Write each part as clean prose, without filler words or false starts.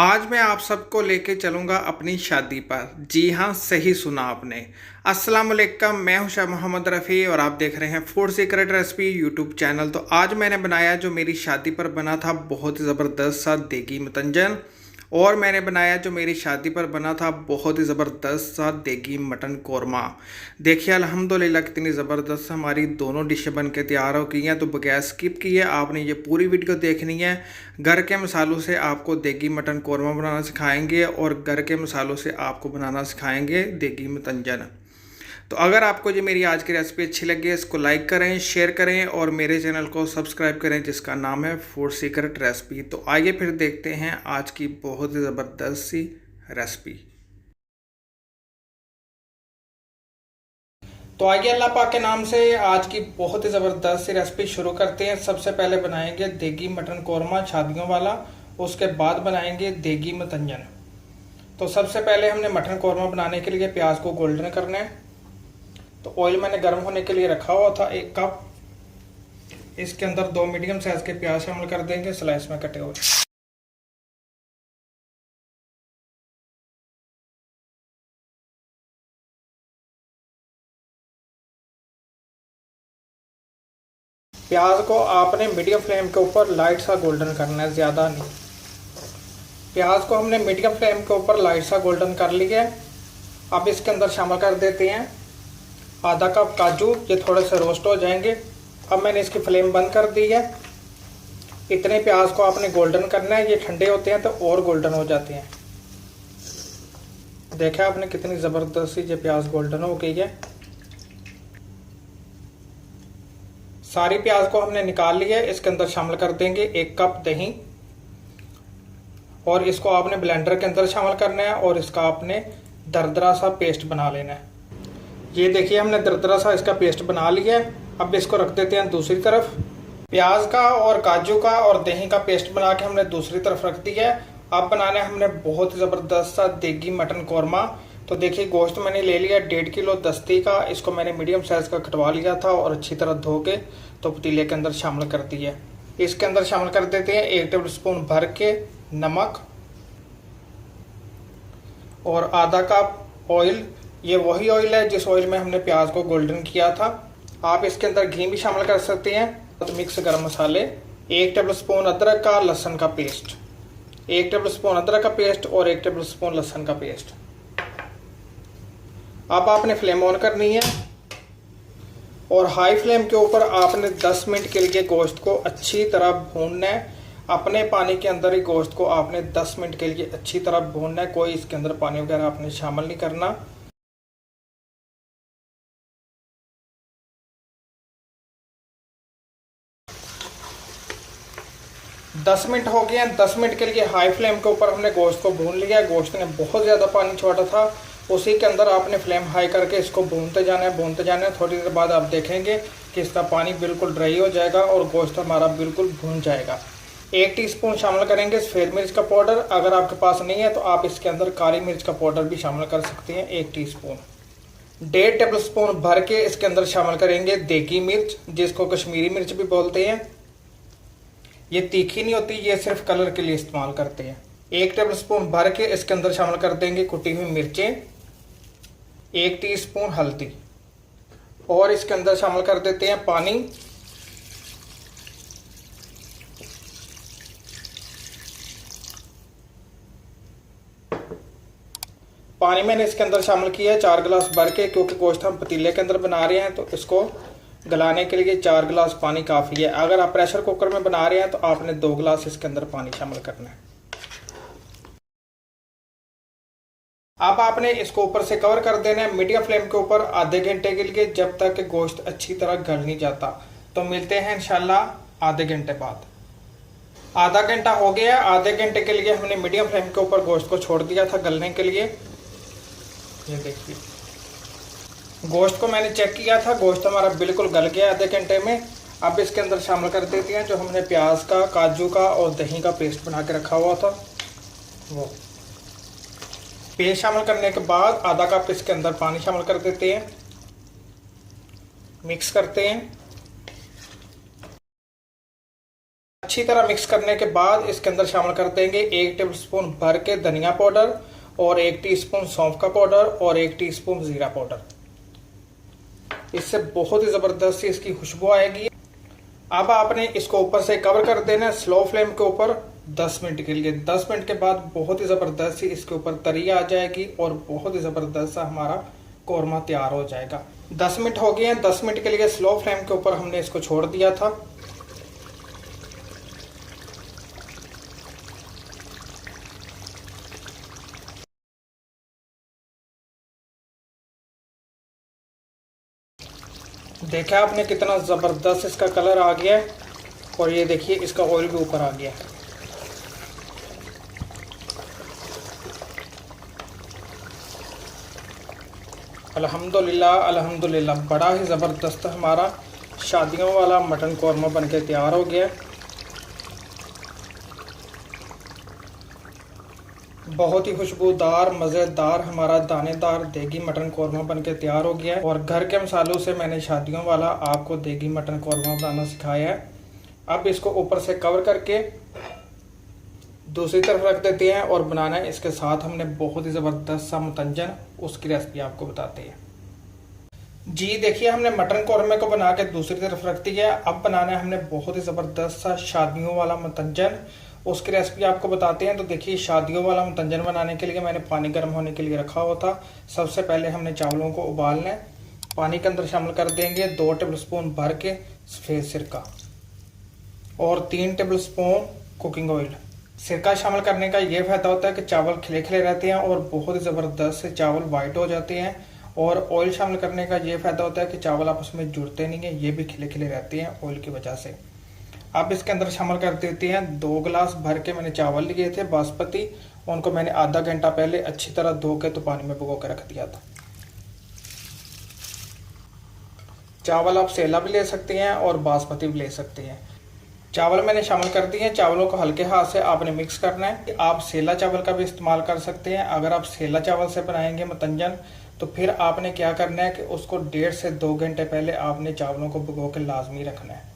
आज मैं आप सबको लेके चलूंगा अपनी शादी पर। जी हाँ, सही सुना आपने। अस्सलाम वालेकुम, मैं हूं शाह मोहम्मद रफ़ी और आप देख रहे हैं food secret recipe YouTube channel. तो आज मैंने बनाया जो मेरी शादी पर बना था बहुत ही ज़बरदस्त सा देगी मतंजन, और मैंने बनाया जो मेरी शादी पर बना था बहुत ही ज़बरदस्त सा देगी मटन कोरमा। देखिए अल्हम्दुलिल्लाह कितनी ज़बरदस्त हमारी दोनों डिशें बन के तैयार हो गई हैं। तो बगैर स्किप किए आपने ये पूरी वीडियो देखनी है। घर के मसालों से आपको देगी मटन कोरमा बनाना सिखाएंगे और घर के मसालों से आपको बनाना सिखाएंगे देगी मतंजन। तो अगर आपको ये मेरी आज की रेसिपी अच्छी लगे इसको लाइक करें, शेयर करें और मेरे चैनल को सब्सक्राइब करें जिसका नाम है फूड सीक्रेट रेसिपी। तो आइए फिर देखते हैं आज की बहुत ही ज़बरदस्त सी रेसिपी। तो आइए अल्लाह पाक के नाम से आज की बहुत ही ज़बरदस्त सी रेसिपी शुरू करते हैं। सबसे पहले बनाएंगे देगी मटन कोरमा शादियों वाला, उसके बाद बनाएंगे देगी मतंजन। तो सबसे पहले हमने मटन कोरमा बनाने के लिए प्याज को गोल्डन करना है। तो ऑयल मैंने गर्म होने के लिए रखा हुआ था 1 कप। इसके अंदर 2 मीडियम साइज के प्याज शामिल कर देंगे स्लाइस में कटे हुए। प्याज को आपने मीडियम फ्लेम के ऊपर लाइट सा गोल्डन करना है, ज़्यादा नहीं। प्याज को हमने मीडियम फ्लेम के ऊपर लाइट सा गोल्डन कर लिया है। अब इसके अंदर शामिल कर देते हैं आधा कप काजू, ये थोड़े से रोस्ट हो जाएंगे। अब मैंने इसकी फ्लेम बंद कर दी है। इतने प्याज को आपने गोल्डन करना है, ये ठंडे होते हैं तो और गोल्डन हो जाते हैं। देखा आपने कितनी ज़बरदस्त सी ये प्याज गोल्डन हो गई है। सारी प्याज को हमने निकाल लिया है। इसके अंदर शामिल कर देंगे 1 कप दही और इसको आपने ब्लेंडर के अंदर शामिल करना है और इसका आपने दरदरा सा पेस्ट बना लेना है। ये देखिए हमने दरदरा सा इसका पेस्ट बना लिया है। अब इसको रख देते हैं दूसरी तरफ। प्याज का और काजू का और दही का पेस्ट बना के हमने दूसरी तरफ रख दिया है। अब बनाना है हमने बहुत ज़बरदस्त सा देगी मटन कोरमा। तो देखिए गोश्त मैंने ले लिया 1.5 किलो दस्ती का। इसको मैंने मीडियम साइज़ का कटवा लिया था और अच्छी तरह धो के तो पतीले के अंदर शामिल कर दिया। इसके अंदर शामिल कर देते हैं 1 टेबल स्पून भर के नमक और आधा कप ऑयल। ये वही ऑयल है जिस ऑयल में हमने प्याज को गोल्डन किया था। आप इसके अंदर घी भी शामिल कर सकते हैं। तो मिक्स गरम मसाले, 1 टेबल स्पून अदरक का लहसुन का पेस्ट, 1 टेबल स्पून अदरक का पेस्ट और 1 टेबल स्पून लहसुन का पेस्ट। अब आपने फ्लेम ऑन करनी है और हाई फ्लेम के ऊपर आपने 10 मिनट के लिए गोश्त को अच्छी तरह भूनना है। अपने पानी के अंदर ही गोश्त को आपने 10 मिनट के लिए अच्छी तरह भूनना है। कोई इसके अंदर पानी वगैरह आपने शामिल नहीं करना। दस मिनट हो गए हैं। 10 मिनट के लिए हाई फ्लेम के ऊपर हमने गोश्त को भून लिया है। गोश्त ने बहुत ज़्यादा पानी छोड़ा था। उसी के अंदर आपने फ्लेम हाई करके इसको भूनते जाना है, भूनते जाना है। थोड़ी देर बाद आप देखेंगे कि इसका पानी बिल्कुल ड्राई हो जाएगा और गोश्त हमारा बिल्कुल भून जाएगा। 1 टीस्पून शामिल करेंगे सफ़ेद मिर्च का पाउडर। अगर आपके पास नहीं है तो आप इसके अंदर काली मिर्च का पाउडर भी शामिल कर सकते हैं 1 टीस्पून। 1.5 टेबल स्पून भर के इसके अंदर शामिल करेंगे देगी मिर्च, जिसको कश्मीरी मिर्च भी बोलते हैं। ये तीखी नहीं होती, ये सिर्फ कलर के लिए इस्तेमाल करते हैं। 1 टेबल स्पून भर के इसके अंदर शामिल कर देंगे कुटी हुई मिर्चें, 1 टीस्पून हल्दी और इसके अंदर शामिल कर देते हैं पानी। पानी मैंने इसके अंदर शामिल किया है 4 गिलास भर के, क्योंकि गोश्त हम पतीले के अंदर बना रहे हैं तो इसको गलाने के लिए 4 गिलास पानी काफ़ी है। अगर आप प्रेशर कुकर में बना रहे हैं तो आपने 2 गिलास इसके अंदर पानी शामिल करना है। अब आपने इसको ऊपर से कवर कर देना है मीडियम फ्लेम के ऊपर आधे घंटे के लिए, जब तक कि गोश्त अच्छी तरह गल नहीं जाता। तो मिलते हैं इंशाल्लाह आधे घंटे बाद। आधा घंटा हो गया। आधे घंटे के लिए हमने मीडियम फ्लेम के ऊपर गोश्त को छोड़ दिया था गलने के लिए। ये देखिए गोश्त को मैंने चेक किया था, गोश्त हमारा बिल्कुल गल गया आधे घंटे में। अब इसके अंदर शामिल कर देते हैं जो हमने प्याज का, काजू का और दही का पेस्ट बना के रखा हुआ था। वो पेस्ट शामिल करने के बाद आधा कप इसके अंदर पानी शामिल कर देते हैं, मिक्स करते हैं। अच्छी तरह मिक्स करने के बाद इसके अंदर शामिल कर देंगे 1 टेबलस्पून भर के धनिया पाउडर और 1 टीस्पून सौंफ का पाउडर और 1 टीस्पून जीरा पाउडर। इससे बहुत ही ज़बरदस्त इसकी खुशबू आएगी। अब आपने इसको ऊपर से कवर कर देना है स्लो फ्लेम के ऊपर 10 मिनट के लिए। 10 मिनट के बाद बहुत ही ज़बरदस्त इसके ऊपर तरी आ जाएगी और बहुत ही ज़बरदस्त हमारा कौरमा तैयार हो जाएगा। 10 मिनट हो गए हैं। 10 मिनट के लिए स्लो फ्लेम के ऊपर हमने इसको छोड़ दिया था। देखा आपने कितना ज़बरदस्त इसका कलर आ गया है और ये देखिए इसका ऑयल भी ऊपर आ गया है। अल्हम्दुलिल्लाह अल्हम्दुलिल्लाह, बड़ा ही ज़बरदस्त हमारा शादियों वाला मटन कौरमा बनके तैयार हो गया है। बहुत ही खुशबूदार मज़ेदार हमारा दानेदार देगी मटन कौरमा बनके तैयार हो गया है और घर के मसालों से मैंने शादियों वाला आपको देगी मटन कौरमा बनाना सिखाया है। अब इसको ऊपर से कवर करके दूसरी तरफ रख देते हैं और बनाना है इसके साथ हमने बहुत ही ज़बरदस्त सा मतंजन, उसकी रेसिपी आपको बताते हैं। जी देखिए, हमने मटन कौरमे को बना के दूसरी तरफ रख दिया है। अब बनाना है हमने बहुत ही ज़बरदस्त सा शादियों वाला मतंजन, उसकी रेसिपी आपको बताते हैं। तो देखिए, शादियों वाला मतंजन बनाने के लिए मैंने पानी गर्म होने के लिए रखा हुआ था। सबसे पहले हमने चावलों को उबालना है। पानी के अंदर शामिल कर देंगे 2 टेबलस्पून भर के सफ़ेद सिरका और 3 टेबलस्पून कुकिंग ऑयल। सिरका शामिल करने का ये फ़ायदा होता है कि चावल खिले खिले रहते हैं और बहुत ही ज़बरदस्त से चावल वाइट हो जाते हैं। और ऑयल शामिल करने का ये फ़ायदा होता है कि चावल आपस में जुड़ते नहीं हैं, ये भी खिले खिले रहते हैं ऑयल की वजह से। अब इसके अंदर शामिल कर देते हैं 2 गिलास भर के मैंने चावल लिए थे बासमती। उनको मैंने आधा घंटा पहले अच्छी तरह धो के तो पानी में भिगो के रख दिया था। चावल आप सेला भी ले सकते हैं और बासमती भी ले सकते हैं। चावल मैंने शामिल कर दिए हैं। चावलों को हल्के हाथ से आपने मिक्स करना है। आप सेला चावल का भी इस्तेमाल कर सकते हैं। अगर आप सेला चावल से बनाएंगे मतंजन तो फिर आपने क्या करना है कि उसको 1.5 से 2 घंटे पहले आपने चावलों को भिगो के लाजमी रखना है।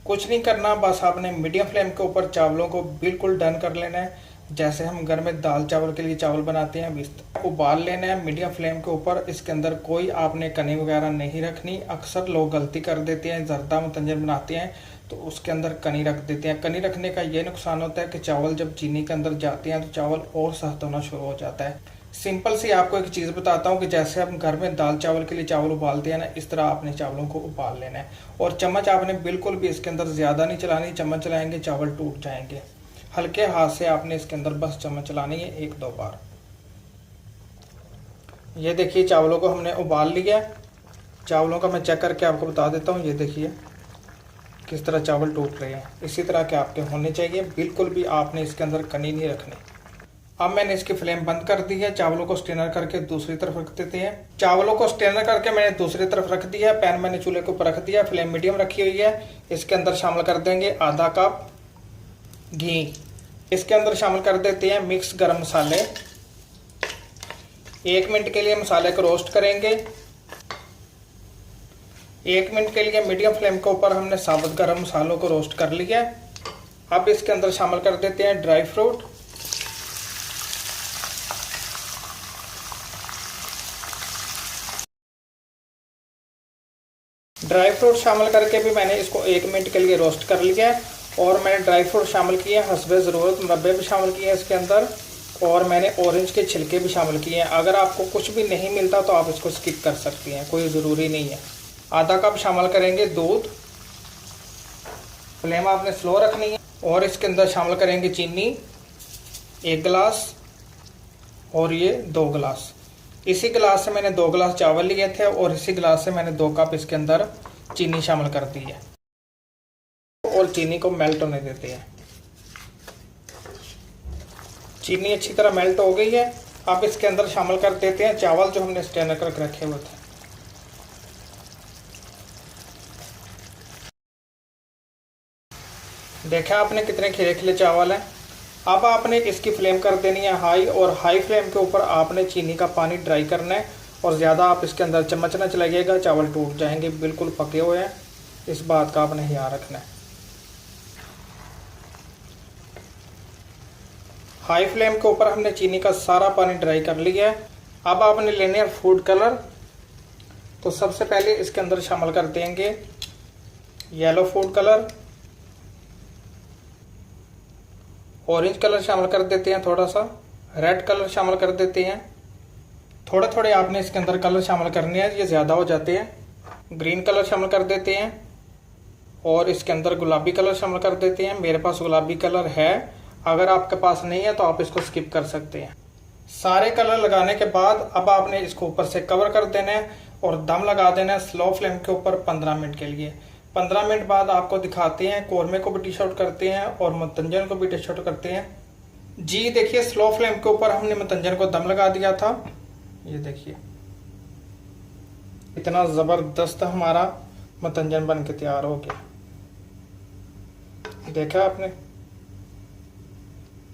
कुछ नहीं करना, बस आपने मीडियम फ्लेम के ऊपर चावलों को बिल्कुल डन कर लेना है। जैसे हम घर में दाल चावल के लिए चावल बनाते हैं, उबाल लेना है मीडियम फ्लेम के ऊपर। इसके अंदर कोई आपने कनी वगैरह नहीं रखनी। अक्सर लोग गलती कर देते हैं, जर्दा मतंजन बनाते हैं तो उसके अंदर कनी रख देते हैं। कनी रखने का ये नुकसान होता है कि चावल जब चीनी के अंदर जाते हैं तो चावल और सख्त होना शुरू हो जाता है। सिंपल सी आपको एक चीज़ बताता हूँ कि जैसे हम घर में दाल चावल के लिए चावल उबालते हैं ना, इस तरह आपने चावलों को उबाल लेना है। और चम्मच आपने बिल्कुल भी इसके अंदर ज़्यादा नहीं चलानी। चम्मच चलाएंगे चावल टूट जाएंगे। हल्के हाथ से आपने इसके अंदर बस चम्मच चलानी है 1-2 बार। ये देखिए, चावलों को हमने उबाल लिया। चावलों का मैं चेक करके आपको बता देता हूँ। ये देखिए किस तरह चावल टूट रहे हैं। इसी तरह के आपके होने चाहिए। बिल्कुल भी आपने इसके अंदर कनी नहीं रखनी। अब मैंने इसकी फ्लेम बंद कर दी है। चावलों को स्ट्रेनर करके दूसरी तरफ रख देते हैं। चावलों को स्ट्रेनर करके मैंने दूसरी तरफ रख दिया। पैन मैंने चूल्हे के ऊपर रख दिया। फ्लेम मीडियम रखी हुई है। इसके अंदर शामिल कर देंगे आधा कप घी। इसके अंदर शामिल कर देते हैं मिक्स गरम मसाले। 1 मिनट के लिए मसाले को रोस्ट करेंगे। 1 मिनट के लिए मीडियम फ्लेम के ऊपर हमने साबुत गरम मसालों को रोस्ट कर लिया। अब इसके अंदर शामिल कर देते हैं ड्राई फ्रूट। ड्राई फ्रूट शामिल करके भी मैंने इसको 1 मिनट के लिए रोस्ट कर लिया है। और मैंने ड्राई फ्रूट शामिल किए हैं, हस्बे ज़रूरत मुरब्बे भी शामिल किए हैं इसके अंदर। और मैंने ऑरेंज के छिलके भी शामिल किए हैं। अगर आपको कुछ भी नहीं मिलता तो आप इसको स्किप कर सकती हैं, कोई ज़रूरी नहीं है। आधा कप शामिल करेंगे दूध। फ्लेम आपने स्लो रखनी है। और इसके अंदर शामिल करेंगे चीनी 1 गिलास और ये 2 गिलास। इसी गिलास से मैंने 2 गिलास चावल लिए थे और इसी गिलास से मैंने 2 कप इसके अंदर चीनी शामिल कर दी है। और चीनी को मेल्ट होने देते हैं। चीनी अच्छी तरह मेल्ट हो गई है। अब इसके अंदर शामिल कर देते हैं चावल जो हमने स्ट्रेन करके रखे हुए थे। देखा आपने कितने खिले खिले चावल हैं। अब आपने इसकी फ्लेम कर देनी है हाई। और हाई फ्लेम के ऊपर आपने चीनी का पानी ड्राई करना है। और ज़्यादा आप इसके अंदर चम्मच न चलाइएगा, चावल टूट जाएंगे। बिल्कुल पके हुए हैं, इस बात का आपने ध्यान रखना है। हाई फ्लेम के ऊपर हमने चीनी का सारा पानी ड्राई कर लिया है। अब आपने लेने हैं फूड कलर। तो सबसे पहले इसके अंदर शामिल कर देंगे yellow food colour, orange colour शामिल कर देते हैं, थोड़ा सा रेड कलर शामिल कर देते हैं। थोड़े थोड़े आपने इसके अंदर कलर शामिल करने हैं, ये ज़्यादा हो जाते हैं। ग्रीन कलर शामिल कर देते हैं और इसके अंदर गुलाबी कलर शामिल कर देते हैं। मेरे पास गुलाबी कलर है, अगर आपके पास नहीं है तो आप इसको स्किप कर सकते हैं। सारे कलर लगाने के बाद अब आपने इसको ऊपर से कवर कर देना है और दम लगा देना है स्लो फ्लेम के ऊपर 15 मिनट के लिए। 15 मिनट बाद आपको दिखाते हैं, कौरमे को भी डिश आउट करते हैं और मतंजन को भी डिश आउट करते हैं। जी देखिए, स्लो फ्लेम के ऊपर हमने मतंजन को दम लगा दिया था। ये देखिए इतना ज़बरदस्त हमारा मतंजन बन के तैयार हो गया। देखा आपने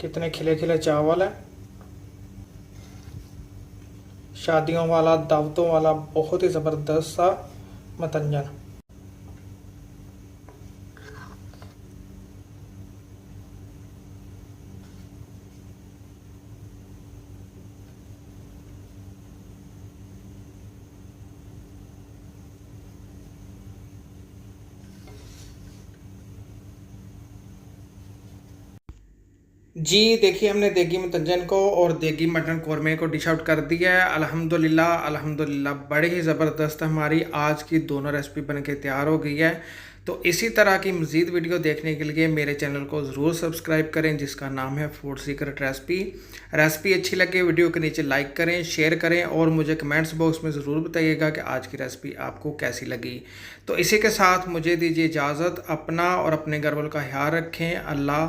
कितने खिले खिले चावल है, शादियों वाला, दावतों वाला, बहुत ही ज़बरदस्त सा मतंजन। जी देखिए, हमने देगी मतंजन को और देगी मटन कौरमे को डिश आउट कर दिया है। अल्हम्दुलिल्लाह अल्हम्दुलिल्लाह, बड़े ही ज़बरदस्त हमारी आज की दोनों रेसिपी बन के तैयार हो गई है। तो इसी तरह की मज़ीद वीडियो देखने के लिए मेरे चैनल को ज़रूर सब्सक्राइब करें, जिसका नाम है फूड सीक्रेट रेसिपी। रेसिपी अच्छी लगे वीडियो के नीचे लाइक करें, शेयर करें और मुझे कमेंट्स बॉक्स में ज़रूर बताइएगा कि आज की रेसिपी आपको कैसी लगी। तो इसी के साथ मुझे दीजिए इजाज़त। अपना और अपने घर वालों का ख्याल रखें। अल्लाह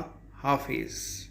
हाफिज़।